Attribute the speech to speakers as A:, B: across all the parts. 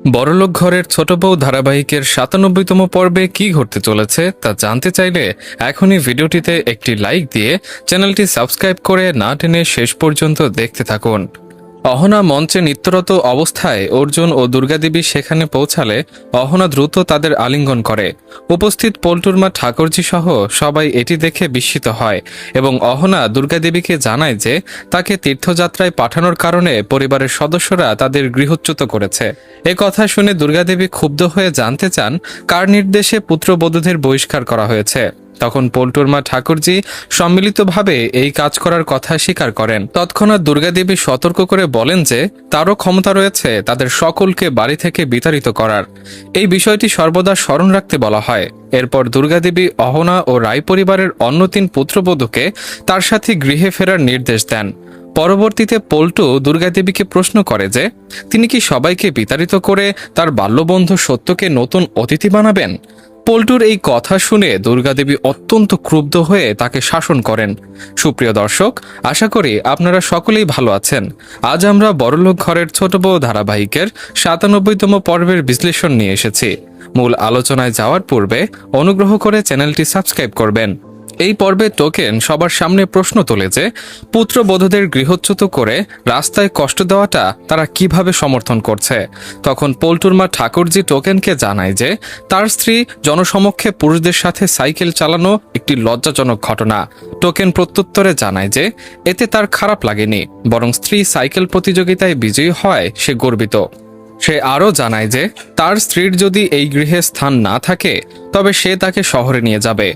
A: বড়লোক ঘরের ছোট বউ ধারাবাহিকের ৯৭তম পর্বে কি ঘটতে চলেছে তা জানতে চাইলে এখনই ভিডিওটিতে একটি লাইক দিয়ে চ্যানেলটি সাবস্ক্রাইব করে না টেনে শেষ পর্যন্ত দেখতে থাকুন। অহনা মঞ্চে নৃত্যরত অবস্থায় অর্জুন ও দুর্গাদেবী সেখানে পৌঁছালে অহনা দ্রুত তাদের আলিঙ্গন করে। উপস্থিত পল্টুর মা ঠাকুরজি সহ সবাই এটি দেখে বিস্মিত হয় এবং অহনা দুর্গাদেবীকে জানায় যে তাকে তীর্থযাত্রায় পাঠানোর কারণে পরিবারের সদস্যরা তাদের গৃহচ্যুত করেছে। এ কথা শুনে দুর্গাদেবী ক্ষুব্ধ হয়ে জানতে চান কার নির্দেশে পুত্রবধূদের বহিষ্কার করা হয়েছে। তখন পল্টুর মা ঠাকুরজি সম্মিলিতভাবে এই কাজ করার কথা স্বীকার করেন। তৎক্ষণাৎ দুর্গাদেবী সতর্ক করে বলেন যে তারও ক্ষমতা রয়েছে তাদের সকলকে বাড়ি থেকে বিতাড়িত করার। এই বিষয়টি সর্বদা স্মরণ রাখতে বলা হয়। এরপর দুর্গাদেবী অহনা ও রায় পরিবারের অন্য ৩ পুত্রবধূকে তার সাথে গৃহে ফেরার নির্দেশ দেন। পরবর্তীতে পল্টু দুর্গাদেবীকে প্রশ্ন করে যে তিনি কি সবাইকে বিতাড়িত করে তার বাল্যবন্ধু সত্যকে নতুন অতিথি বানাবেন। পল্টুর এই কথা শুনে দুর্গাদেবী অত্যন্ত ক্রুদ্ধ হয়ে তাকে শাসন করেন। সুপ্রিয় দর্শক, আশা করি আপনারা সকলেই ভালো আছেন। আজ আমরা বড়লোক ঘরের ছোট বউ ধারাবাহিকের ৯৭তম পর্বের বিশ্লেষণ নিয়ে এসেছি। মূল আলোচনায় যাওয়ার পূর্বে অনুগ্রহ করে চ্যানেলটি সাবস্ক্রাইব করবেন। এই পর্বে টোকেন সবার সামনে প্রশ্ন তোলে যে পুত্রবধূদের গৃহচ্যুত করে রাস্তায় কষ্ট দেওয়াটা তারা কিভাবে সমর্থন করছে। তখন পল্টুর মা ঠাকুরজি টোকেনকে জানায় যে তার স্ত্রী জনসমক্ষে পুরুষদের সাথে সাইকেল চালানো একটি লজ্জাজনক ঘটনা। টোকেন প্রত্যুত্তরে জানায় যে এতে তার খারাপ লাগেনি, বরং স্ত্রী সাইকেল প্রতিযোগিতায় বিজয়ী হয় সে গর্বিত। সে আরও জানায় যে তার স্ত্রীর যদি এই গৃহে স্থান না থাকে তবে সে তাকে শহরে নিয়ে যাবে।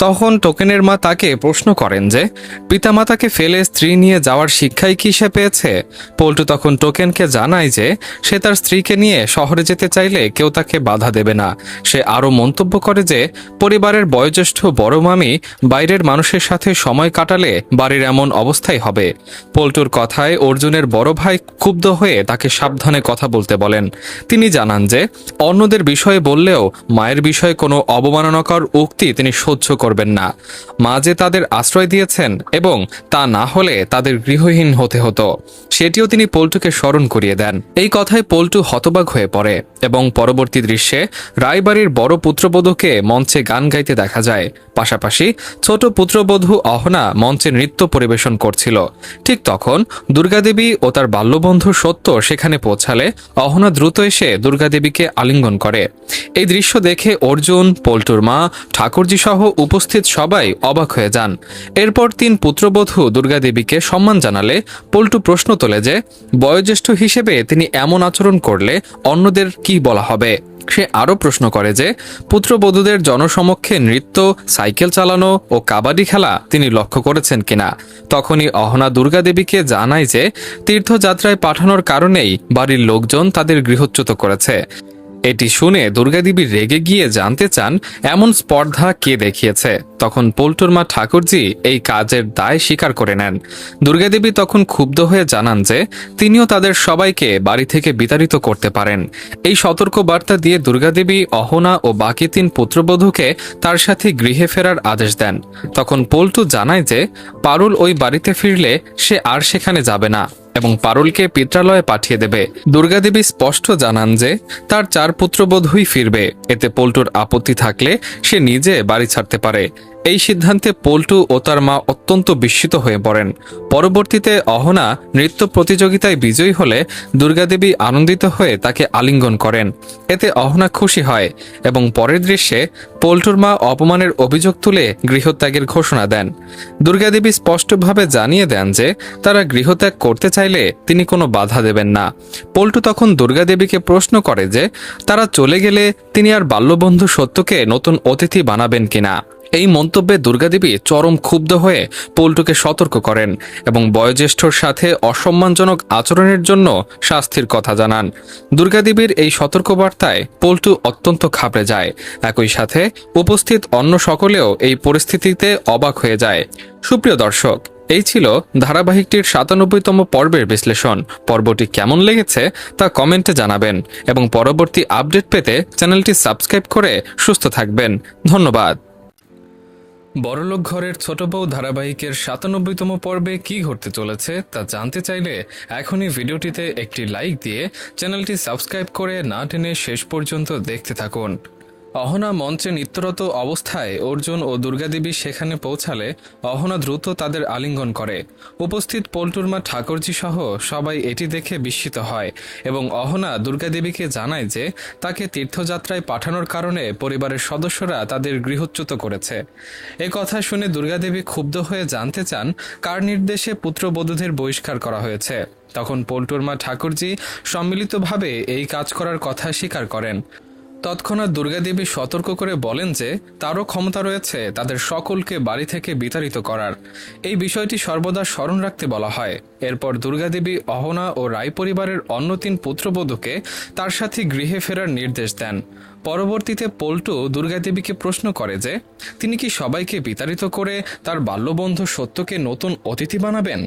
A: তখন টোকেনের মা তাকে প্রশ্ন করেন যে পিতামাতাকে ফেলে স্ত্রী নিয়ে যাওয়ার শিক্ষাই কি সে পেয়েছে। পল্টু তখন টোকেনকে জানায় যে সে তার স্ত্রীকে নিয়ে শহরে যেতে চাইলে কেউ তাকে বাধা দেবে না। সে আরও মন্তব্য করে যে পরিবারের বয়োজ্যেষ্ঠ বড় মামি বাইরের মানুষের সাথে সময় কাটালে বাড়ির এমন অবস্থাই হবে। পল্টুর কথায় অর্জুনের বড় ভাই ক্ষুব্ধ হয়ে তাকে সাবধানে কথা বলতে বলেন। তিনি জানান যে অন্যদের বিষয়ে বললেও মায়ের বিষয়ে কোনো অবমাননাকর উক্তি তিনি সহ্য করবেন না। মা যে তাদের আশ্রয় দিয়েছেন এবং তা না হলে তাদের গৃহহীন হতে হতো, সেটিও তিনি পল্টুকে স্মরণ করিয়ে দেন। এই কথায় পল্টু হতবাক হয়ে পড়ে এবং পরবর্তী দৃশ্যে রায়বাড়ির বড় পুত্রবধূকে মঞ্চে গান গাইতে দেখা যায়। পাশাপাশি ছোট পুত্রবধূ অহনা মঞ্চে নৃত্য পরিবেশন করছিল। ঠিক তখন দুর্গাদেবী ও তার বাল্যবন্ধু সত্য সেখানে পৌঁছালে অহনা দ্রুত এসে দুর্গাদেবীকে আলিঙ্গন করে। এই দৃশ্য দেখে অর্জুন, পল্টুর মা, ঠাকুরজি সহ উপস্থিত সবাই অবাক হয়ে যান। এরপর ৩ পুত্রবধূ দুর্গাদেবীকে সম্মান জানালে পল্টু প্রশ্ন তোলে যে বয়োজ্যেষ্ঠ হিসেবে তিনি এমন আচরণ করলে অন্যদের কি বলা হবে। সে আরও প্রশ্ন করে যে পুত্রবধূদের জনসমক্ষে নৃত্য, সাইকেল চালানো ও কাবাডি খেলা তিনি লক্ষ্য করেছেন কিনা। তখনই অহনা দুর্গাদেবীকে জানায় যে তীর্থযাত্রায় পাঠানোর কারণেই বাড়ির লোকজন তাদের গৃহচ্যুত করেছে। এটি শুনে দুর্গাদেবী রেগে গিয়ে জানতে চান এমন স্পর্ধা কে দেখিয়েছে। তখন পল্টুর মা ঠাকুরজি এই কাজের দায় স্বীকার করে নেন। দুর্গাদেবী তখন ক্ষুব্ধ হয়ে জানান যে তিনিও তাদের সবাইকে বাড়ি থেকে বিতাড়িত করতে পারেন। এই সতর্ক বার্তা দিয়ে দুর্গাদেবী অহনা ও বাকি ৩ পুত্রবধূকে তার সাথে গৃহে ফেরার আদেশ দেন। তখন পল্টু জানায় যে পারুল ওই বাড়িতে ফিরলে সে আর সেখানে যাবে না এবং পারুলকে পিত্রালয়ে পাঠিয়ে দেবে। দুর্গাদেবী স্পষ্ট জানান যে তার ৪ পুত্রবধূই ফিরবে। এতে পল্টুর আপত্তি থাকলে সে নিজে বাড়ি ছাড়তে পারে। এই সিদ্ধান্তে পল্টু ও তার মা অত্যন্ত বিস্মিত হয়ে পড়েন। পরবর্তীতে অহনা নৃত্য প্রতিযোগিতায় বিজয়ী হলে দুর্গাদেবী আনন্দিত হয়ে তাকে আলিঙ্গন করেন। এতে অহনা খুশি হয় এবং পরের দৃশ্যে পল্টুর মা অপমানের অভিযোগ তুলে গৃহত্যাগের ঘোষণা দেন। দুর্গাদেবী স্পষ্টভাবে জানিয়ে দেন যে তারা গৃহত্যাগ করতে চাইলে তিনি কোনো বাধা দেবেন না। পল্টু তখন দুর্গাদেবীকে প্রশ্ন করে যে তারা চলে গেলে তিনি আর বাল্যবন্ধু সত্যকে নতুন অতিথি বানাবেন কিনা। এই মন্তব্যে দুর্গাদেবী চরম ক্ষুব্ধ হয়ে পল্টুকে সতর্ক করেন এবং বয়োজ্যেষ্ঠর সাথে অসম্মানজনক আচরণের জন্য শাস্তির কথা জানান। দুর্গাদেবীর এই সতর্কবার্তায় পল্টু অত্যন্ত ঘাবড়ে যায়। একই সাথে উপস্থিত অন্য সকলেও এই পরিস্থিতিতে অবাক হয়ে যায়। সুপ্রিয় দর্শক, এই ছিল ধারাবাহিকটির ৯৭তম পর্বের বিশ্লেষণ। পর্বটি কেমন লেগেছে তা কমেন্টে জানাবেন এবং পরবর্তী আপডেট পেতে চ্যানেলটি সাবস্ক্রাইব করে সুস্থ থাকবেন। ধন্যবাদ। বড়লোক ঘরের ছোট বউ ধারাবাহিকের ৯৭তম পর্বে কি ঘটতে চলেছে তা জানতে চাইলে এখনই ভিডিওটিতে একটি লাইক দিয়ে চ্যানেলটি সাবস্ক্রাইব করে না টেনে শেষ পর্যন্ত দেখতে থাকুন। অহনা মঞ্চে নৃত্যরত অবস্থায় অর্জুন ও দুর্গাদেবী সেখানে পৌঁছালে অহনা দ্রুত তাদের আলিঙ্গন করে। উপস্থিত পল্টুর মা ঠাকুরজি সহ সবাই এটি দেখে বিস্মিত হয় এবং অহনা দুর্গাদেবীকে জানায় যে তাকে তীর্থযাত্রায় পাঠানোর কারণে পরিবারের সদস্যরা তাদের গৃহচ্যুত করেছে। এ কথা শুনে দুর্গাদেবী ক্ষুব্ধ হয়ে জানতে চান কার নির্দেশে পুত্রবধূদের বহিষ্কার করা হয়েছে। তখন পল্টুর মা ঠাকুরজি সম্মিলিতভাবে এই কাজ করার কথা স্বীকার করেন। তৎক্ষণাৎ দুর্গাদেবী সতর্ক করে বলেন যে তারও ক্ষমতা রয়েছে তাদের সকলকে বাড়ি থেকে বিতাড়িত করার। এই বিষয়টি সর্বদা স্মরণ রাখতে বলা হয়। এরপর দুর্গাদেবী অহনা ও রায় পরিবারের অন্য ৩ পুত্রবধূকে তার সাথে গৃহে ফেরার নির্দেশ দেন। পরবর্তীতে পল্টু দুর্গাদেবীকে প্রশ্ন করে যে তিনি কি সবাইকে বিতাড়িত করে তার বাল্যবন্ধু সত্যকে নতুন অতিথি বানাবেন।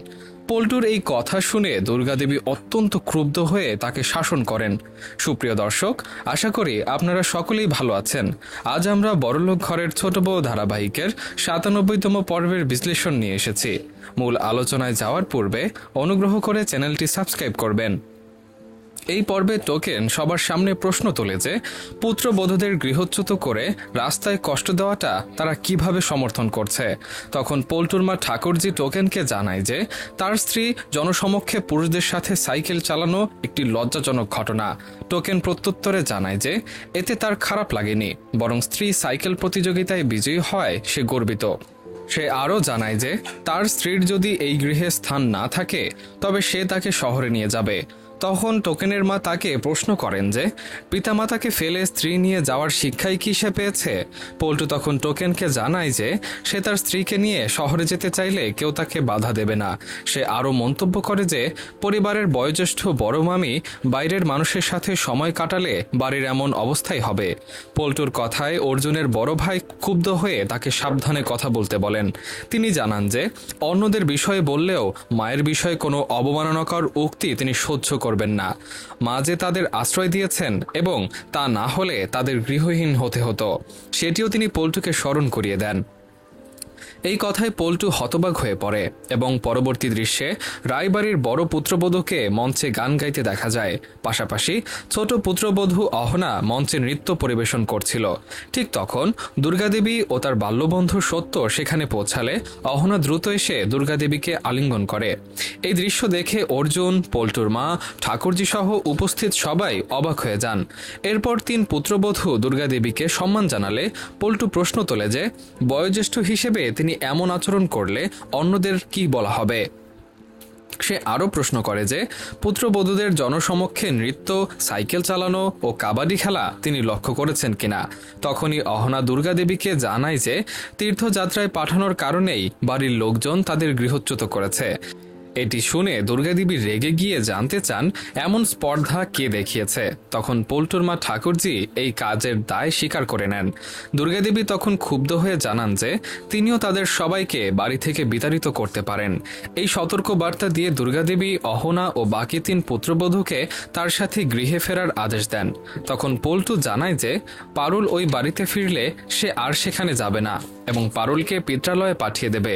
A: পল্টুর এই কথা শুনে দুর্গাদেবী অত্যন্ত ক্রুদ্ধ হয়ে তাকে শাসন করেন। সুপ্রিয় দর্শক, আশা করি আপনারা সকলেই ভালো আছেন। আজ আমরা বড়লোক ঘরের ছোট বউ ধারাবাহিকের ৯৭তম পর্বের বিশ্লেষণ নিয়ে এসেছি। মূল আলোচনায় যাওয়ার পূর্বে অনুগ্রহ করে চ্যানেলটি সাবস্ক্রাইব করবেন। এই পর্বে টোকেন সবার সামনে প্রশ্ন তোলে যে পুত্রবধূদের গৃহচ্যুত করে রাস্তায় কষ্ট দেওয়াটা তারা কিভাবে সমর্থন করছে। তখন পল্টুর মা ঠাকুরজি টোকেনকে জানায় যে তার স্ত্রী জনসমক্ষে পুরুষদের সাথে সাইকেল চালানো একটি লজ্জাজনক ঘটনা। টোকেন প্রত্যুত্তরে জানায় যে এতে তার খারাপ লাগেনি, বরং স্ত্রী সাইকেল প্রতিযোগিতায় বিজয়ী হয় সে গর্বিত। সে আরও জানায় যে তার স্ত্রীর যদি এই গৃহে স্থান না থাকে তবে সে তাকে শহরে নিয়ে যাবে। তখন টোকেনের মা তাকে প্রশ্ন করেন যে পিতামাতাকে ফেলে স্ত্রী নিয়ে যাওয়ার শিক্ষাই কি সে পেয়েছে। পল্টু তখন টোকেনকে জানায় যে সে তার স্ত্রীকে নিয়ে শহরে যেতে চাইলে কেউ তাকে বাধা দেবে না। সে আরও মন্তব্য করে যে পরিবারের বয়োজ্যেষ্ঠ বড় মামি বাইরের মানুষের সাথে সময় কাটালে বাড়ির এমন অবস্থাই হবে। পল্টুর কথায় অর্জুনের বড় ভাই ক্ষুব্ধ হয়ে তাকে সাবধানে কথা বলতে বলেন। তিনি জানান যে অন্যদের বিষয়ে বললেও মায়ের বিষয়ে কোনো অবমাননাকর উক্তি তিনি সহ্য করবেন না। মা যে তাদের আশ্রয় দিয়েছেন এবং তা না হলে তাদের গৃহহীন হতে হতো, সেটিও তিনি পল্টুকে স্মরণ করিয়ে দেন। এই কথায় পল্টু হতবাক হয়ে পড়ে এবং পরবর্তী দৃশ্যে রায়বাড়ির বড় পুত্রবধূকে মঞ্চে গান গাইতে দেখা যায়। পাশাপাশি ছোট পুত্রবধূ অহনা মঞ্চে নৃত্য পরিবেশন করছিল। ঠিক তখন দুর্গাদেবী ও তার বাল্যবন্ধু সত্য সেখানে পৌঁছালে অহনা দ্রুত এসে দুর্গাদেবীকে আলিঙ্গন করে। এই দৃশ্য দেখে অর্জুন, পল্টুর মা, ঠাকুরজি সহ উপস্থিত সবাই অবাক হয়ে যান। এরপর ৩ পুত্রবধূ দুর্গাদেবীকে সম্মান জানালে পল্টু প্রশ্ন তোলে যে বয়োজ্যেষ্ঠ হিসেবে তিনি এমন আচরণ করলে অন্যদের কি বলা হবে। সে আরও প্রশ্ন করে যে পুত্রবধূদের জনসমক্ষে নৃত্য, সাইকেল চালানো ও কাবাডি খেলা তিনি লক্ষ্য করেছেন কিনা। তখনই অহনা দুর্গাদেবীকে জানায় যে তীর্থযাত্রায় পাঠানোর কারণেই বাড়ির লোকজন তাদের গৃহচ্যুত করেছে। এটি শুনে দুর্গাদেবী রেগে গিয়ে জানতে চান এমন স্পর্ধা কে দেখিয়েছে। তখন পল্টুর মা ঠাকুরজি এই কাজের দায় স্বীকার করে নেন। দুর্গাদেবী তখন ক্ষুব্ধ হয়ে জানান যে তিনিও তাদের সবাইকে বাড়ি থেকে বিতাড়িত করতে পারেন। এই সতর্ক বার্তা দিয়ে দুর্গাদেবী অহনা ও বাকি ৩ পুত্রবধূকে তার সাথে গৃহে ফেরার আদেশ দেন। তখন পল্টু জানায় যে পারুল ওই বাড়িতে ফিরলে সে আর সেখানে যাবে না এবং পারুলকে পিত্রালয়ে পাঠিয়ে দেবে।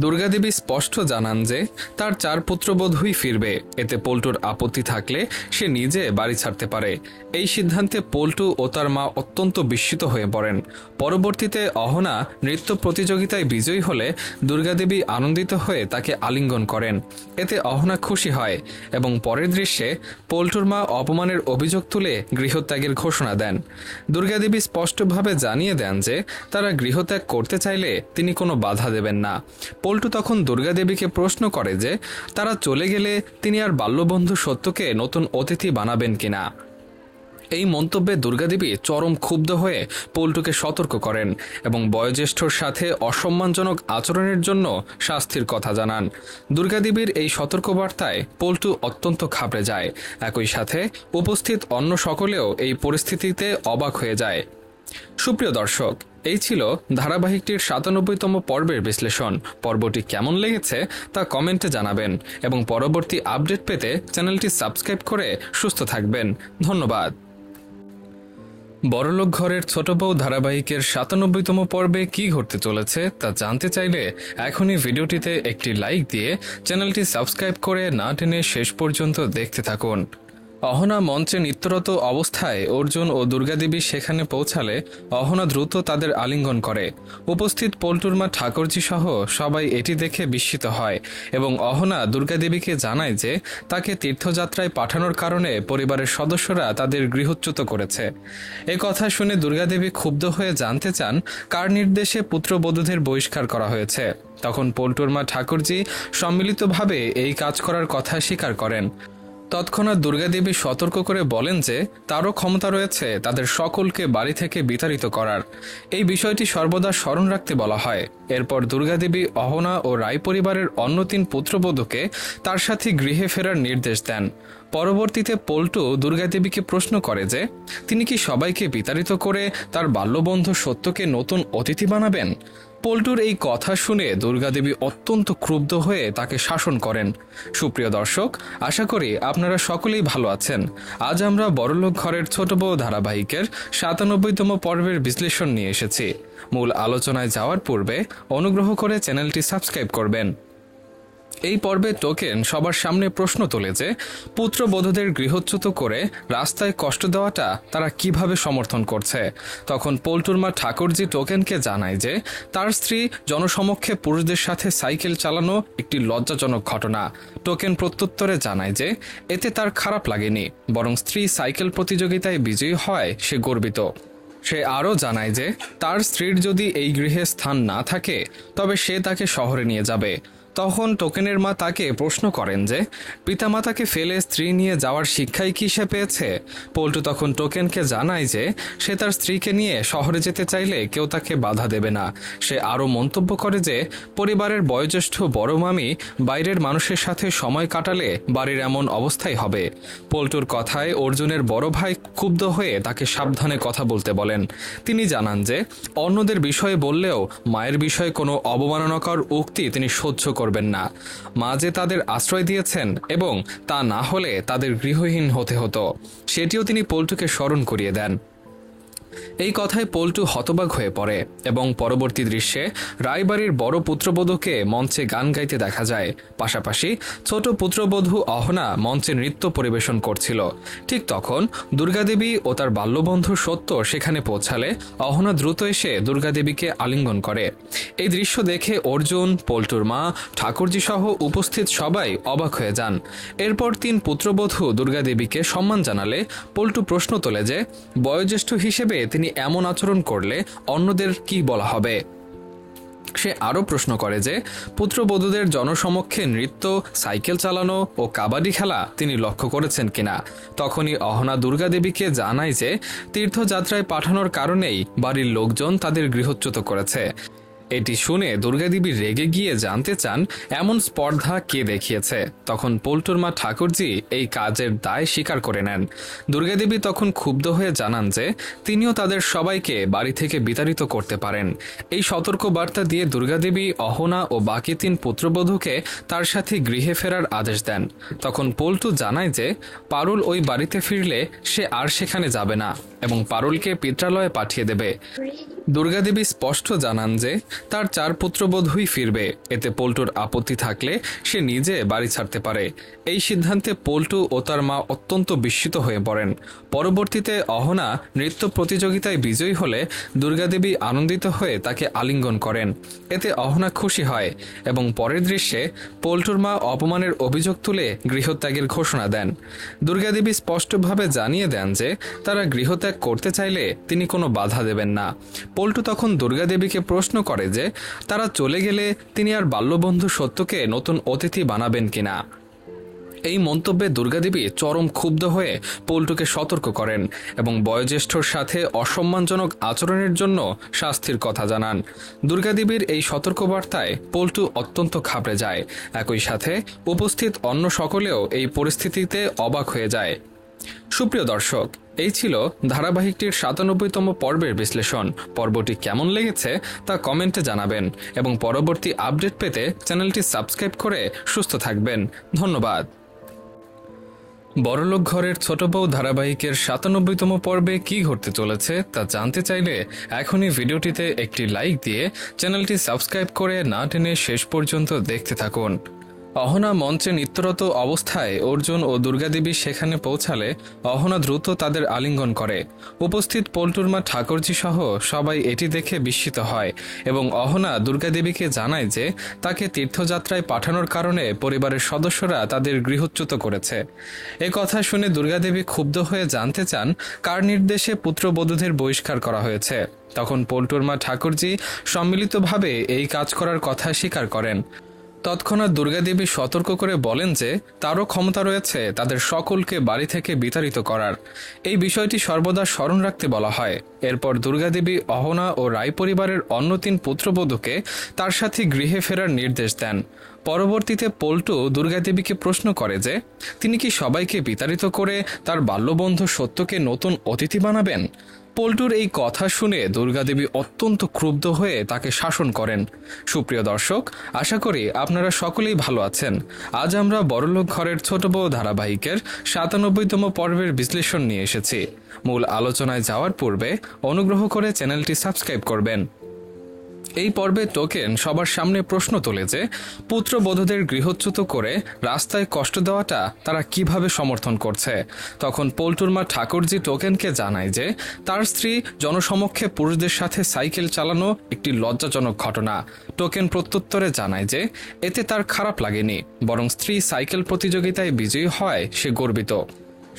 A: দুর্গাদেবী স্পষ্ট জানান যে তার ৪ পুত্রবধূই ফিরবে। এতে পল্টুর আপত্তি থাকলে সে নিজে বাড়ি ছাড়তে পারে। এই সিদ্ধান্তে পল্টু ও তার মা অত্যন্ত বিস্মিত হয়ে পড়েন। পরবর্তীতে অহনা নৃত্য প্রতিযোগিতায় বিজয়ী হলে দুর্গাদেবী আনন্দিত হয়ে তাকে আলিঙ্গন করেন। এতে অহনা খুশি হয় এবং পরের দৃশ্যে পল্টুর মা অপমানের অভিযোগ তুলে গৃহত্যাগের ঘোষণা দেন। দুর্গাদেবী স্পষ্টভাবে জানিয়ে দেন যে তারা গৃহত্যাগ করতে চাইলে তিনি কোনো বাধা দেবেন না। পল্টু তখন দুর্গাদেবীকে প্রশ্ন করে যে তারা চলে গেলে তিনি আর বাল্যবন্ধু সত্যকে নতুন অতিথি বানাবেন কিনা। এই মন্তব্যে দুর্গাদেবী চরম ক্ষুব্ধ হয়ে পল্টুকে সতর্ক করেন এবং বয়োজ্যেষ্ঠর সাথে অসম্মানজনক আচরণের জন্য শাস্তির কথা জানান। দুর্গাদেবীর এই সতর্কবার্তায় পল্টু অত্যন্ত ঘাবড়ে যায়। একই সাথে উপস্থিত অন্য সকলেও এই পরিস্থিতিতে অবাক হয়ে যায়। সুপ্রিয় দর্শক, এই ছিল ধারাবাহিকটির ৯৭তম পর্বের বিশ্লেষণ। পর্বটি কেমন লেগেছে তা কমেন্টে জানাবেন এবং পরবর্তী আপডেট পেতে চ্যানেলটি সাবস্ক্রাইব করে সুস্থ থাকবেন। ধন্যবাদ। বড়লোক ঘরের ছোট বউ ধারাবাহিকের ৯৭তম পর্বে কি ঘটতে চলেছে তা জানতে চাইলে এখনই ভিডিওটিতে একটি লাইক দিয়ে চ্যানেলটি সাবস্ক্রাইব করে না টেনে শেষ পর্যন্ত দেখতে থাকুন। অহনা মঞ্চে নৃত্যরত অবস্থায় অর্জুন ও দুর্গাদেবী সেখানে পৌঁছালে অহনা দ্রুত তাদের আলিঙ্গন করে। উপস্থিত পল্টুর মা ঠাকুরজি সহ সবাই এটি দেখে বিস্মিত হয় এবং অহনা দুর্গাদেবীকে জানায় যে তাকে তীর্থযাত্রায় পাঠানোর কারণে পরিবারের সদস্যরা তাদের গৃহচ্যুত করেছে। এ কথা শুনে দুর্গাদেবী ক্ষুব্ধ হয়ে জানতে চান কার নির্দেশে পুত্রবধূদের বহিষ্কার করা হয়েছে। তখন পল্টুর মা ঠাকুরজি সম্মিলিতভাবে এই কাজ করার কথা স্বীকার করেন। তৎক্ষণাৎ দুর্গাদেবী সতর্ক করে বলেন যে তারও ক্ষমতা রয়েছে তাদের সকলকে বাড়ি থেকে বিতাড়িত করার। এই বিষয়টি সর্বদা স্মরণ রাখতে বলা হয়। এরপর দুর্গাদেবী অহনা ও রায় পরিবারের অন্য ৩ পুত্রবধূকে তার সাথে গৃহে ফেরার নির্দেশ দেন। পরবর্তীতে পল্টু দুর্গাদেবীকে প্রশ্ন করে যে তিনি কি সবাইকে বিতাড়িত করে তার বাল্যবন্ধু সত্যকে নতুন অতিথি বানাবেন। পল্টুর এই কথা শুনে দুর্গাদেবী অত্যন্ত ক্রুদ্ধ হয়ে তাকে শাসন করেন। সুপ্রিয় দর্শক, আশা করি আপনারা সকলেই ভালো আছেন। আজ আমরা বড়লোক ঘরের ছোট বউ ধারাবাহিকের ৯৭তম পর্বের বিশ্লেষণ নিয়ে এসেছি। মূল আলোচনায় যাওয়ার পূর্বে অনুগ্রহ করে চ্যানেলটি সাবস্ক্রাইব করবেন। এই পর্বে টোকেন সবার সামনে প্রশ্ন তোলে যে পুত্রবধূদের গৃহচ্যুত করে রাস্তায় কষ্ট দেওয়াটা তারা কিভাবে সমর্থন করছে। তখন পল্টুর মা ঠাকুরজি টোকেনকে জানায় যে তার স্ত্রী জনসমক্ষে পুরুষদের সাথে সাইকেল চালানো একটি লজ্জাজনক ঘটনা। টোকেন প্রত্যুত্তরে জানায় যে এতে তার খারাপ লাগেনি, বরং স্ত্রী সাইকেল প্রতিযোগিতায় বিজয়ী হয় সে গর্বিত। সে আরও জানায় যে তার স্ত্রীর যদি এই গৃহে স্থান না থাকে তবে সে তাকে শহরে নিয়ে যাবে। তখন টোকেনের মা তাকে প্রশ্ন করেন যে পিতামাতাকে ফেলে স্ত্রী নিয়ে যাওয়ার শিক্ষাই কি সে পেয়েছে। পল্টু তখন টোকেনকে জানায় যে সে তার স্ত্রীকে নিয়ে শহরে যেতে চাইলে কেউ তাকে বাধা দেবে না। সে আরও মন্তব্য করে যে পরিবারের বয়োজ্যেষ্ঠ বড় মামি বাইরের মানুষের সাথে সময় কাটালে বাড়ির এমন অবস্থাই হবে। পল্টুর কথায় অর্জুনের বড় ভাই ক্ষুব্ধ হয়ে তাকে সাবধানে কথা বলতে বলেন। তিনি জানান যে অন্যদের বিষয়ে বললেও মায়ের বিষয়ে কোনো অবমাননাকর উক্তি তিনি সহ্য করবেন না। মা যে তাদের আশ্রয় দিয়েছেন এবং তা না হলে তাদের গৃহহীন হতে হতো, সেটিও তিনি পল্টুকে স্মরণ করিয়ে দেন। এই কথায় পল্টু হতবাক হয়ে পড়ে এবং পরবর্তী দৃশ্যে রায়বাড়ির বড় পুত্রবধূকে মঞ্চে গান গাইতে দেখা যায়। পাশাপাশি ছোট পুত্রবধূ অহনা মঞ্চে নৃত্য পরিবেশন করছিল। ঠিক তখন দুর্গাদেবী ও তার বাল্যবন্ধু সত্য সেখানে পৌঁছালে অহনা দ্রুত এসে দুর্গাদেবীকে আলিঙ্গন করে। এই দৃশ্য দেখে অর্জুন, পল্টুর মা, ঠাকুরজি সহ উপস্থিত সবাই অবাক হয়ে যান। এরপর ৩ পুত্রবধূ দুর্গাদেবীকে সম্মান জানালে পল্টু প্রশ্ন তোলে যে বয়োজ্যেষ্ঠ হিসেবে তিনি এমন আচরণ করলে অন্যদের কি বলা হবে। সে আরও প্রশ্ন করে যে পুত্রবধূদের জনসমক্ষে নৃত্য, সাইকেল চালানো ও কাবাডি খেলা তিনি লক্ষ্য করেছেন কিনা। তখনই অহনা দুর্গাদেবীকে জানায় যে তীর্থযাত্রায় পাঠানোর কারণেই বাড়ির লোকজন তাদের গৃহচ্যুত করেছে। এটি শুনে দুর্গাদেবী রেগে গিয়ে জানতে চান এমন স্পর্ধা কে দেখিয়েছে। তখন পল্টুর মা ঠাকুরজি এই কাজের দায় স্বীকার করে নেন। দুর্গাদেবী তখন ক্ষুব্ধ হয়ে জানান যে তিনিও তাদের সবাইকে বাড়ি থেকে বিতাড়িত করতে পারেন। এই সতর্ক বার্তা দিয়ে দুর্গাদেবী অহনা ও বাকি ৩ পুত্রবধূকে তার সাথে গৃহে ফেরার আদেশ দেন। তখন পল্টু জানায় যে পারুল ওই বাড়িতে ফিরলে সে আর সেখানে যাবে না এবং পারুলকে পিত্রালয়ে পাঠিয়ে দেবে। দুর্গাদেবী স্পষ্ট জানান যে তার 4 পুত্রবধূই ফিরবে। এতে পল্টুর আপত্তি থাকলে সে নিজে বাড়ি ছাড়তে পারে। এই সিদ্ধান্তে পল্টু ও তার মা অত্যন্ত বিস্মিত হয়ে পড়েন। পরবর্তীতে অহনা নৃত্য প্রতিযোগিতায় বিজয়ী হলে দুর্গাদেবী আনন্দিত হয়ে তাকে আলিঙ্গন করেন। এতে অহনা খুশি হয় এবং পরের দৃশ্যে পল্টুর মা অপমানের অভিযোগ তুলে গৃহত্যাগের ঘোষণা দেন। দুর্গাদেবী স্পষ্টভাবে জানিয়ে দেন যে তারা গৃহত্যাগ করতে চাইলে তিনি কোনো বাধা দেবেন না। পল্টু তখন দুর্গাদেবীকে প্রশ্ন করে যে তারা চলে গেলে তিনি আর বাল্যবন্ধু সত্যকে নতুন অতিথি বানাবেন কিনা। এই মন্তব্যে দুর্গাদেবী চরম ক্ষুব্ধ হয়ে পল্টুকে সতর্ক করেন এবং বয়োজ্যেষ্ঠর সাথে অসম্মানজনক আচরণের জন্য শাস্তির কথা জানান। দুর্গাদেবীর এই সতর্কবার্তায় পল্টু অত্যন্ত ঘাবড়ে যায়। একই সাথে উপস্থিত অন্য সকলেও এই পরিস্থিতিতে অবাক হয়ে যায়। সুপ্রিয় দর্শক, এই ছিল ধারাবাহিকটির ৯৭তম পর্বের বিশ্লেষণ। পর্বটি কেমন লেগেছে তা কমেন্টে জানাবেন এবং পরবর্তী আপডেট পেতে চ্যানেলটি সাবস্ক্রাইব করে সুস্থ থাকবেন। ধন্যবাদ। বড়লোক ঘরের ছোট বউ ধারাবাহিকের ৯৭তম পর্বে কি ঘটতে চলেছে তা জানতে চাইলে এখনই ভিডিওটিতে একটি লাইক দিয়ে চ্যানেলটি সাবস্ক্রাইব করে না টেনে শেষ পর্যন্ত দেখতে থাকুন। অহনা মঞ্চে নৃত্যরত অবস্থায় অর্জুন ও দুর্গাদেবী সেখানে পৌঁছালে অহনা দ্রুত তাদের আলিঙ্গন করে। উপস্থিত পল্টুর মা ঠাকুরজি সহ সবাই এটি দেখে বিস্মিত হয় এবং অহনা দুর্গাদেবীকে জানায় যে তাকে তীর্থযাত্রায় পাঠানোর কারণে পরিবারের সদস্যরা তাদের গৃহচ্যুত করেছে। এ কথা শুনে দুর্গাদেবী ক্ষুব্ধ হয়ে জানতে চান কার নির্দেশে পুত্রবধূদের বহিষ্কার করা হয়েছে। তখন পল্টুর মা ঠাকুরজি সম্মিলিতভাবে এই কাজ করার কথা স্বীকার করেন। তৎক্ষণাৎ দুর্গাদেবী সতর্ক করে বলেন যে তারও ক্ষমতা রয়েছে তাদের সকলকে বাড়ি থেকে বিতাড়িত করার। এই বিষয়টি সর্বদা স্মরণ রাখতে বলা হয়। এরপর দুর্গাদেবী অহনা ও রায় পরিবারের অন্য ৩ পুত্রবধূকে তার সাথে গৃহে ফেরার নির্দেশ দেন। পরবর্তীতে পল্টু দুর্গাদেবীকে প্রশ্ন করে যে তিনি কি সবাইকে বিতাড়িত করে তার বাল্যবন্ধু সত্যকে নতুন অতিথি বানাবেন। পল্টুর এই কথা শুনে দুর্গাদেবী অত্যন্ত ক্রুদ্ধ হয়ে তাকে শাসন করেন। সুপ্রিয় দর্শক, আশা করি আপনারা সকলেই ভালো আছেন। আজ আমরা বড়লোক ঘরের ছোট বউ ধারাবাহিকের ৯৭তম পর্বের বিশ্লেষণ নিয়ে এসেছি। মূল আলোচনায় যাওয়ার পূর্বে অনুগ্রহ করে চ্যানেলটি সাবস্ক্রাইব করবেন। এই পর্বে টোকেন সবার সামনে প্রশ্ন তোলে যে পুত্রবধূদের গৃহচ্যুত করে রাস্তায় কষ্ট দেওয়াটা তারা কিভাবে সমর্থন করছে। তখন পল্টুর মা ঠাকুরজি টোকেনকে জানায় যে তার স্ত্রী জনসমক্ষে পুরুষদের সাথে সাইকেল চালানো একটি লজ্জাজনক ঘটনা। টোকেন প্রত্যুত্তরে জানায় যে এতে তার খারাপ লাগেনি, বরং স্ত্রী সাইকেল প্রতিযোগিতায় বিজয়ী হয় সে গর্বিত।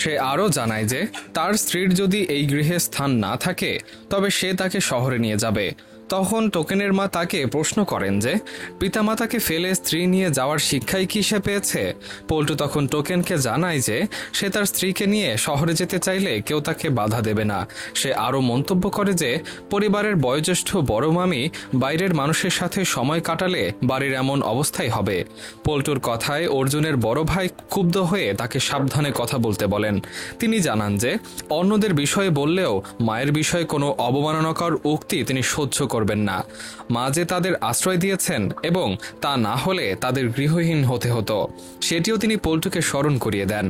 A: সে আরও জানায় যে তার স্ত্রীর যদি এই গৃহে স্থান না থাকে তবে সে তাকে শহরে নিয়ে যাবে। তখন টোকেনের মা তাকে প্রশ্ন করেন যে পিতামাতাকে ফেলে স্ত্রী নিয়ে যাওয়ার শিক্ষাই কি সে পেয়েছে। পল্টু তখন টোকেনকে জানায় যে সে তার স্ত্রীকে নিয়ে শহরে যেতে চাইলে কেউ তাকে বাধা দেবে না। সে আরও মন্তব্য করে যে পরিবারের বয়োজ্যেষ্ঠ বড় মামি বাইরের মানুষের সাথে সময় কাটালে বাড়ির এমন অবস্থাই হবে। পল্টুর কথায় অর্জুনের বড় ভাই ক্ষুব্ধ হয়ে তাকে সাবধানে কথা বলতে বলেন। তিনি জানান যে অন্যদের বিষয়ে বললেও মায়ের বিষয়ে কোনো অবমাননাকর উক্তি তিনি সহ্য করবেন না। মা যে তাদের আশ্রয় দিয়েছেন এবং তা না হলে তাদের গৃহহীন হতে হতো, সেটিও তিনি পল্টুকে স্মরণ করিয়ে দেন।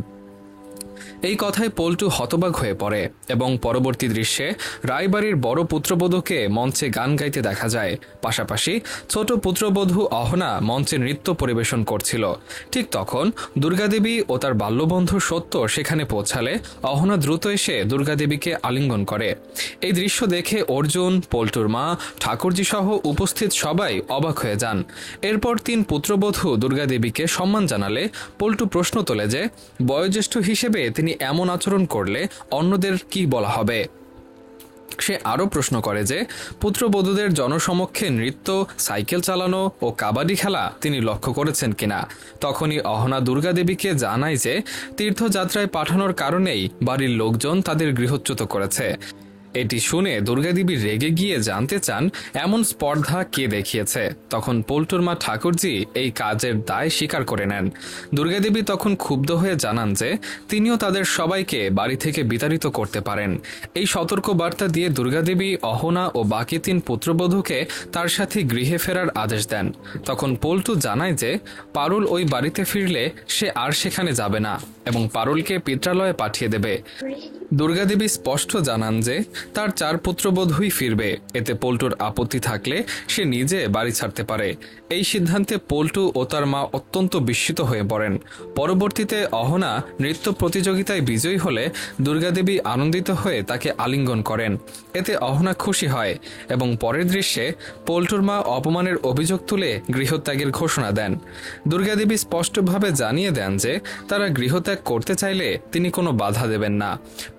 A: এই কথায় পল্টু হতবাক হয়ে পড়ে এবং পরবর্তী দৃশ্যে রায়বাড়ির বড় পুত্রবধূকে মঞ্চে গান গাইতে দেখা যায়। পাশাপাশি ছোট পুত্রবধূ অহনা মঞ্চে নৃত্য পরিবেশন করছিল। ঠিক তখন দুর্গাদেবী ও তার বাল্যবন্ধু সত্য সেখানে পৌঁছালে অহনা দ্রুত এসে দুর্গাদেবীকে আলিঙ্গন করে। এই দৃশ্য দেখে অর্জুন, পল্টুর মা, ঠাকুরজি সহ উপস্থিত সবাই অবাক হয়ে যান। এরপর ৩ পুত্রবধূ দুর্গাদেবীকে সম্মান জানালে পল্টু প্রশ্ন তোলে যে বয়োজ্যেষ্ঠ হিসেবে তিনি এমন আচরণ করলে অন্যদের কি বলা হবে। সে আরও প্রশ্ন করে যে পুত্রবধূদের জনসমক্ষে নৃত্য, সাইকেল চালানো ও কাবাডি খেলা তিনি লক্ষ্য করেছেন কিনা। তখনই অহনা দুর্গাদেবীকে জানায় যে তীর্থযাত্রায় পাঠানোর কারণেই বাড়ির লোকজন তাদের গৃহচ্যুত করেছে। এটি শুনে দুর্গাদেবী রেগে গিয়ে জানতে চান এমন স্পর্ধা কে দেখিয়েছে। তখন পল্টুর মা ঠাকুরজি এই কাজের দায় স্বীকার করে নেন। দুর্গাদেবী তখন ক্ষুব্ধ হয়ে জানান যে তিনিও তাদের সবাইকে বাড়ি থেকে বিতাড়িত করতে পারেন। এই সতর্ক বার্তা দিয়ে দুর্গাদেবী অহনা ও বাকি ৩ পুত্রবধূকে তার সাথে গৃহে ফেরার আদেশ দেন। তখন পল্টু জানায় যে পারুল ওই বাড়িতে ফিরলে সে আর সেখানে যাবে না এবং পারুলকে পিত্রালয়ে পাঠিয়ে দেবে। দুর্গাদেবী স্পষ্ট জানান যে তার ৪ পুত্রবধূই ফিরবে। এতে পল্টুর আপত্তি থাকলে সে নিজে বাড়ি ছাড়তে পারে। এই সিদ্ধান্তে পল্টু ও তার মা অত্যন্ত বিস্মিত হয়ে পড়েন। পরবর্তীতে অহনা নৃত্য প্রতিযোগিতায় বিজয়ী হলে দুর্গাদেবী আনন্দিত হয়ে তাকে আলিঙ্গন করেন। এতে অহনা খুশি হয় এবং পরের দৃশ্যে পল্টুর মা অপমানের অভিযোগ তুলে গৃহত্যাগের ঘোষণা দেন। দুর্গাদেবী স্পষ্টভাবে জানিয়ে দেন যে তারা গৃহত্যাগ করতে চাইলে তিনি কোনো বাধা দেবেন না।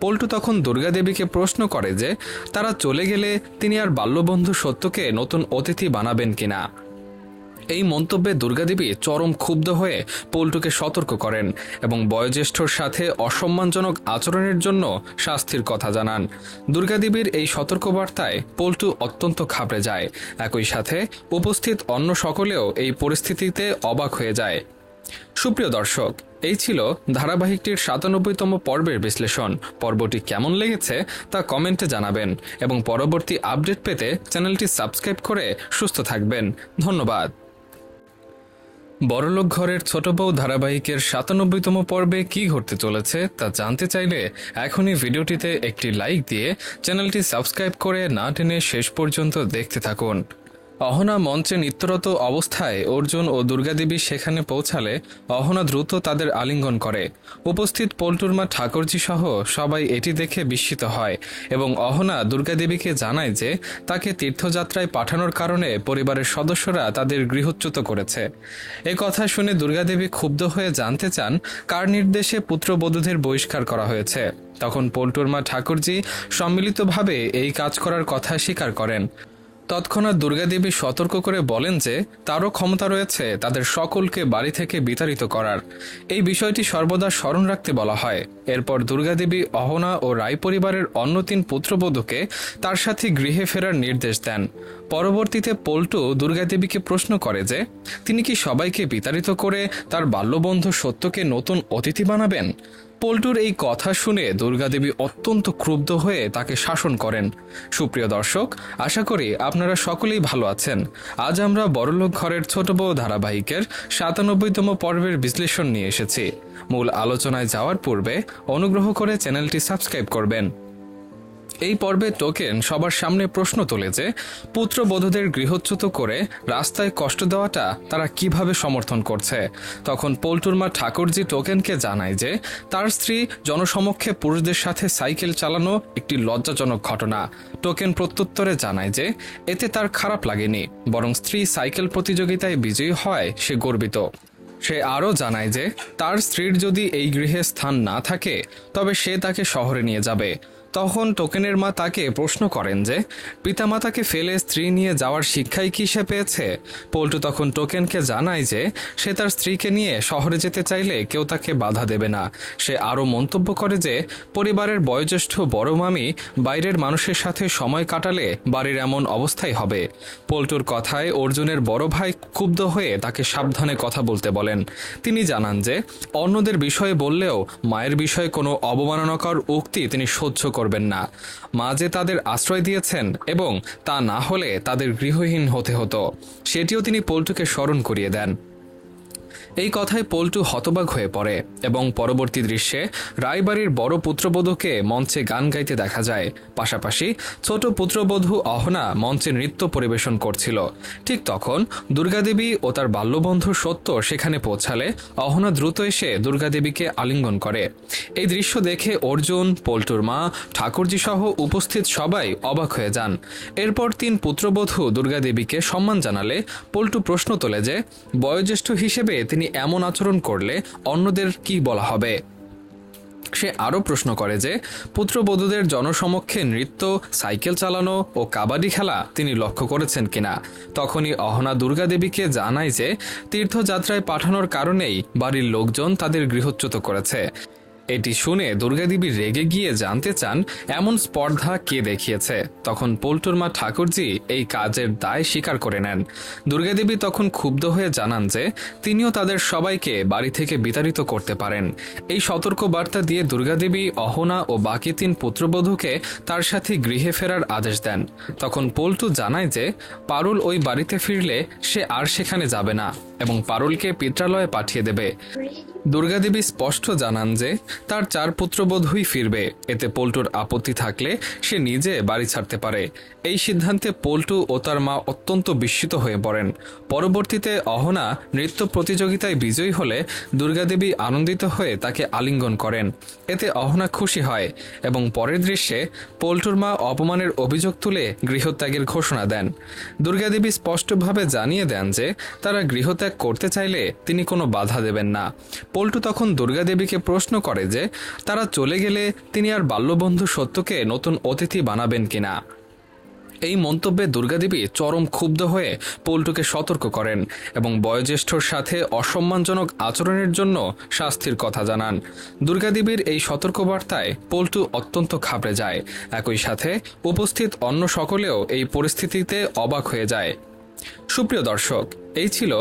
A: পল্টু তখন দুর্গাদেবীকে প্রশ্ন করে যে তারা চলে গেলে তিনি আর বাল্যবন্ধু সত্যকে নতুন অতিথি বানাবেন কিনা। এই মন্তব্যে দুর্গাদেবী চরম ক্ষুব্ধ হয়ে পল্টুকে সতর্ক করেন এবং বয়োজ্যেষ্ঠর সাথে অসম্মানজনক আচরণের জন্য শাস্তির কথা জানান। দুর্গাদেবীর এই সতর্কবার্তায় পল্টু অত্যন্ত ঘাবড়ে যায়। একই সাথে উপস্থিত অন্য সকলেও এই পরিস্থিতিতে অবাক হয়ে যায়। সুপ্রিয় দর্শক, এই ছিল ধারাবাহিকটির ৯৭তম পর্বের বিশ্লেষণ। পর্বটি কেমন লেগেছে তা কমেন্টে জানাবেন এবং পরবর্তী আপডেট পেতে চ্যানেলটি সাবস্ক্রাইব করে সুস্থ থাকবেন। ধন্যবাদ। বড়লোক ঘরের ছোট বউ ধারাবাহিকের ৯৭তম পর্বে কি ঘটতে চলেছে তা জানতে চাইলে এখনই ভিডিওটিতে একটি লাইক দিয়ে চ্যানেলটি সাবস্ক্রাইব করে না টেনে শেষ পর্যন্ত দেখতে থাকুন। অহনা মঞ্চে নৃত্যরত অবস্থায় অর্জুন ও দুর্গাদেবী সেখানে পৌঁছালে অহনা দ্রুত তাদের আলিঙ্গন করে। উপস্থিত পল্টুর মা ঠাকুরজি সহ সবাই এটি দেখে বিস্মিত হয় এবং অহনা দুর্গাদেবীকে জানায় যে তাকে তীর্থযাত্রায় পাঠানোর কারণে পরিবারের সদস্যরা তাদের গৃহচ্যুত করেছে। এ কথা শুনে দুর্গাদেবী ক্ষুব্ধ হয়ে জানতে চান কার নির্দেশে পুত্রবধূদের বহিষ্কার করা হয়েছে। তখন পল্টুর মা ঠাকুরজি সম্মিলিতভাবে এই কাজ করার কথা স্বীকার করেন। তৎক্ষণাৎ দুর্গাদেবী সতর্ক করে বলেন যে তারও ক্ষমতা রয়েছে তাদের সকলকে বাড়ি থেকে বিতাড়িত করার। এই বিষয়টি সর্বদা স্মরণ রাখতে বলা হয়। এরপর দুর্গাদেবী অহনা ও রায় পরিবারের অন্য ৩ পুত্রবধূকে তার সাথে গৃহে ফেরার নির্দেশ দেন। পরবর্তীতে পল্টু দুর্গাদেবীকে প্রশ্ন করে যে তিনি কি সবাইকে বিতাড়িত করে তার বাল্যবন্ধু সত্যকে নতুন অতিথি বানাবেন। পল্টুর এই কথা শুনে দুর্গাদেবী অত্যন্ত ক্রুদ্ধ হয়ে তাকে শাসন করেন। সুপ্রিয় দর্শক, আশা করি আপনারা সকলেই ভালো আছেন। আজ আমরা বড়লোক ঘরের ছোট বউ ধারাবাহিকের ৯৭তম পর্বের বিশ্লেষণ নিয়ে এসেছি। মূল আলোচনায় যাওয়ার পূর্বে অনুগ্রহ করে চ্যানেলটি সাবস্ক্রাইব করবেন। এই পর্বে টোকেন সবার সামনে প্রশ্ন তোলে যে পুত্রবধূদের গৃহচ্যুত করে রাস্তায় কষ্ট দেওয়াটা তারা কিভাবে সমর্থন করছে। তখন পল্টুর মা ঠাকুরজি টোকেনকে জানায় যে তার স্ত্রী জনসমক্ষে পুরুষদের সাথে সাইকেল চালানো একটি লজ্জাজনক ঘটনা। টোকেন প্রত্যুত্তরে জানায় যে এতে তার খারাপ লাগেনি, বরং স্ত্রী সাইকেল প্রতিযোগিতায় বিজয়ী হয় সে গর্বিত। সে আরও জানায় যে তার স্ত্রীর যদি এই গৃহে স্থান না থাকে তবে সে তাকে শহরে নিয়ে যাবে। তখন টোকেনের মা তাকে প্রশ্ন করেন যে পিতামাতাকে ফেলে স্ত্রী নিয়ে যাওয়ার শিক্ষাই কি সে পেয়েছে। পল্টু তখন টোকেনকে জানায় যে সে তার স্ত্রীকে নিয়ে শহরে যেতে চাইলে কেউ তাকে বাধা দেবে না। সে আরও মন্তব্য করে যে পরিবারের বয়োজ্যেষ্ঠ বড় মামি বাইরের মানুষের সাথে সময় কাটালে বাড়ির এমন অবস্থাই হবে। পল্টুর কথায় অর্জুনের বড় ভাই ক্ষুব্ধ হয়ে তাকে সাবধানে কথা বলতে বলেন। তিনি জানান যে অন্যদের বিষয়ে বললেও মায়ের বিষয়ে কোনো অবমাননাকর উক্তি তিনি সহ্য করবেন না। মা যে তাদের আশ্রয় দিয়েছেন এবং তা না হলে তাদের গৃহহীন হতে হতো, সেটিও তিনি পল্টুকে স্মরণ করিয়ে দেন। এই কথায় পল্টু হতবাক হয়ে পড়ে এবং পরবর্তী দৃশ্যে রায়বাড়ির বড় পুত্রবধূকে মঞ্চে গান গাইতে দেখা যায়। পাশাপাশি ছোট পুত্রবধূ অহনা মঞ্চে নৃত্য পরিবেশন করছিল। ঠিক তখন দুর্গাদেবী ও তার বাল্যবন্ধু সত্য সেখানে পৌঁছালে অহনা দ্রুত এসে দুর্গাদেবীকে আলিঙ্গন করে। এই দৃশ্য দেখে অর্জুন, পল্টুর মা, ঠাকুরজি সহ উপস্থিত সবাই অবাক হয়ে যান। এরপর ৩ পুত্রবধূ দুর্গাদেবীকে সম্মান জানালে পল্টু প্রশ্ন তোলে যে বয়োজ্যেষ্ঠ হিসেবে তিনি এমন আচরণ করলে অন্যদের কি বলা হবে। সে আরও প্রশ্ন করে যে পুত্রবধূদের জনসমক্ষে নৃত্য, সাইকেল চালানো ও কাবাডি খেলা তিনি লক্ষ্য করেছেন কিনা। তখনই অহনা দুর্গাদেবীকে জানায় যে তীর্থযাত্রায় পাঠানোর কারণেই বাড়ির লোকজন তাদের গৃহচ্যুত করেছে। এটি শুনে দুর্গাদেবী রেগে গিয়ে জানতে চান এমন স্পর্ধা কে দেখিয়েছে। তখন পল্টুর মা ঠাকুরজি এই কাজের দায় স্বীকার করে নেন। দুর্গাদেবী তখন ক্ষুব্ধ হয়ে জানান যে তিনিও তাদের সবাইকে বাড়ি থেকে বিতাড়িত করতে পারেন। এই সতর্ক বার্তা দিয়ে দুর্গাদেবী অহনা ও বাকি ৩ পুত্রবধূকে তার সাথে গৃহে ফেরার আদেশ দেন। তখন পল্টু জানায় যে পারুল ওই বাড়িতে ফিরলে সে আর সেখানে যাবে না এবং পারুলকে পিত্রালয়ে পাঠিয়ে দেবে। দুর্গাদেবী স্পষ্ট জানান যে তার ৪ পুত্রবধূই ফিরবে। এতে পল্টুর আপত্তি থাকলে সে নিজে বাড়ি ছাড়তে পারে। এই সিদ্ধান্তে পল্টু ও তার মা অত্যন্ত বিস্মিত হয়ে পড়েন। পরবর্তীতে অহনা নৃত্য প্রতিযোগিতায় বিজয়ী হলে দুর্গাদেবী আনন্দিত হয়ে তাকে আলিঙ্গন করেন। এতে অহনা খুশি হয় এবং পরের দৃশ্যে পল্টুর মা অপমানের অভিযোগ তুলে গৃহত্যাগের ঘোষণা দেন। দুর্গাদেবী স্পষ্টভাবে জানিয়ে দেন যে তারা গৃহত্যাগ করতে চাইলে তিনি কোনো বাধা দেবেন না। পল্টু তখন দুর্গাদেবীকে প্রশ্ন করে যে তারা চলে গেলে তিনি আর বাল্যবন্ধু সত্যকে নতুন অতিথি বানাবেন কিনা। এই মন্তব্যে দুর্গাদেবী চরম ক্ষুব্ধ হয়ে পল্টুকে সতর্ক করেন এবং বয়োজ্যেষ্ঠর সাথে অসম্মানজনক আচরণের জন্য শাস্তির কথা জানান। দুর্গাদেবীর এই সতর্কবার্তায় পল্টু অত্যন্ত ঘাবড়ে যায়। একই সাথে উপস্থিত অন্য সকলেও এই পরিস্থিতিতে অবাক হয়ে যায়। সুপ্রিয় দর্শক, এই ছিল